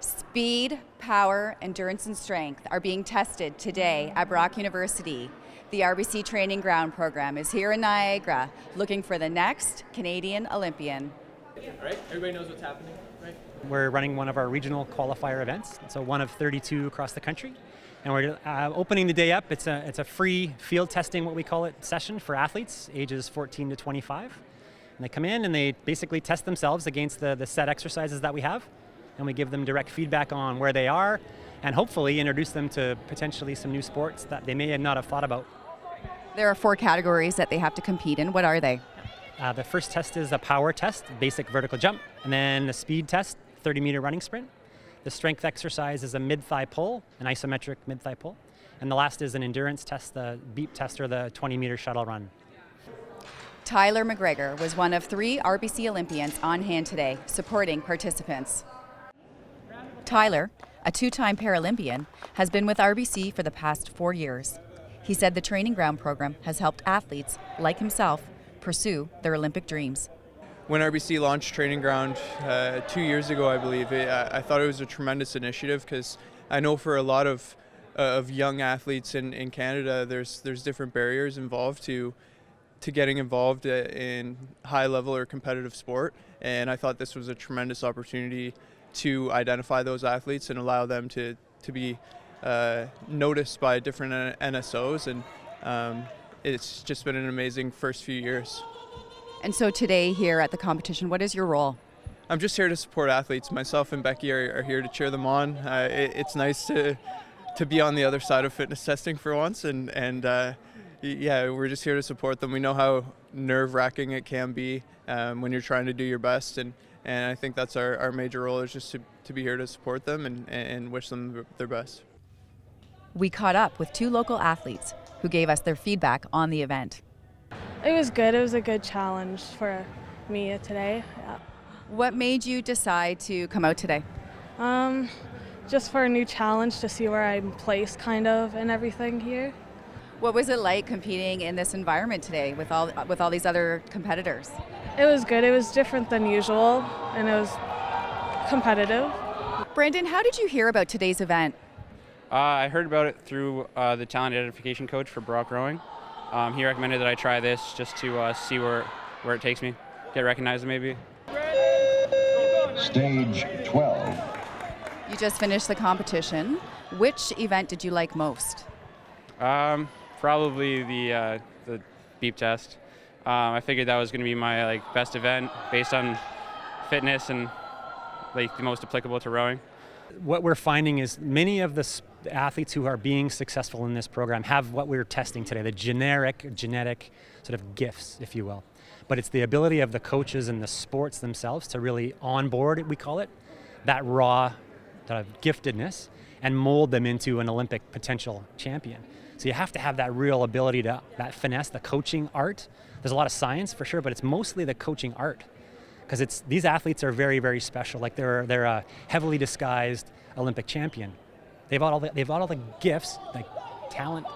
Speed, power, endurance, and strength are being tested today at Brock University. The RBC Training Ground program is here in Niagara, looking for the next Canadian Olympian. Right? Everybody knows what's happening, right? We're running one of our regional qualifier events, so one of 32 across the country. And we're opening the day up. It's a free field testing, what we call it, session for athletes ages 14 to 25. And they come in and they basically test themselves against the set exercises that we have. And we give them direct feedback on where they are and hopefully introduce them to potentially some new sports that they may not have thought about. There are 4 categories that they have to compete in. What are they? The first test is a power test, basic vertical jump, and then a speed test, 30-meter running sprint. The strength exercise is a mid-thigh pull, an isometric mid-thigh pull. And the last is an endurance test, the beep test, or the 20-meter shuttle run. Tyler McGregor was one of 3 RBC Olympians on hand today, supporting participants. Tyler, a 2-time Paralympian, has been with RBC for the past 4 years. He said the Training Ground program has helped athletes, like himself, pursue their Olympic dreams. When RBC launched Training Ground 2 years ago, I believe, I thought it was a tremendous initiative because I know for a lot of young athletes in Canada, there's different barriers involved to getting involved in high level or competitive sport, and I thought this was a tremendous opportunity to identify those athletes and allow them to be noticed by different NSOs, and it's just been an amazing first few years. And so today here at the competition, what is your role? I'm just here to support athletes. Myself and Becky are here to cheer them on. It's nice to be on the other side of fitness testing for once, and yeah, we're just here to support them. We know how nerve-wracking it can be when you're trying to do your best, and I think that's our major role, is just to be here to support them and wish them their best. We caught up with 2 local athletes who gave us their feedback on the event. It was good. It was a good challenge for me today. Yeah. What made you decide to come out today? Just for a new challenge to see where I'm placed kind of and everything here. What was it like competing in this environment today with all these other competitors? It was good. It was different than usual and it was competitive. Branden, how did you hear about today's event? I heard about it through the talent identification coach for Brock Rowing. He recommended that I try this just to see where it takes me, get recognized maybe. Stage 12. You just finished the competition. Which event did you like most? Probably the beep test. I figured that was going to be my best event based on fitness and the most applicable to rowing. What we're finding is many of the athletes who are being successful in this program have what we're testing today, the genetic sort of gifts, if you will. But it's the ability of the coaches and the sports themselves to really onboard, we call it, that raw giftedness and mold them into an Olympic potential champion. So you have to have that real ability that finesse, the coaching art. There's a lot of science for sure, but it's mostly the coaching art. Because these athletes are very, very special. Like they're a heavily disguised Olympic champion. They've got all the gifts, like talent,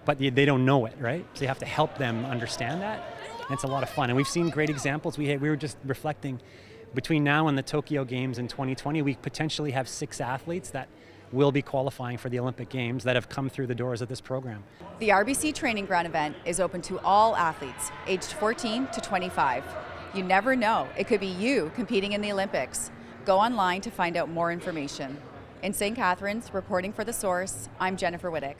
but they don't know it, right? So you have to help them understand that. And it's a lot of fun. And we've seen great examples. We were just reflecting between now and the Tokyo Games in 2020, we potentially have 6 athletes that will be qualifying for the Olympic Games that have come through the doors of this program. The RBC Training Ground event is open to all athletes aged 14 to 25. You never know, it could be you competing in the Olympics. Go online to find out more information. In St. Catharines, reporting for The Source, I'm Jennifer Wittick.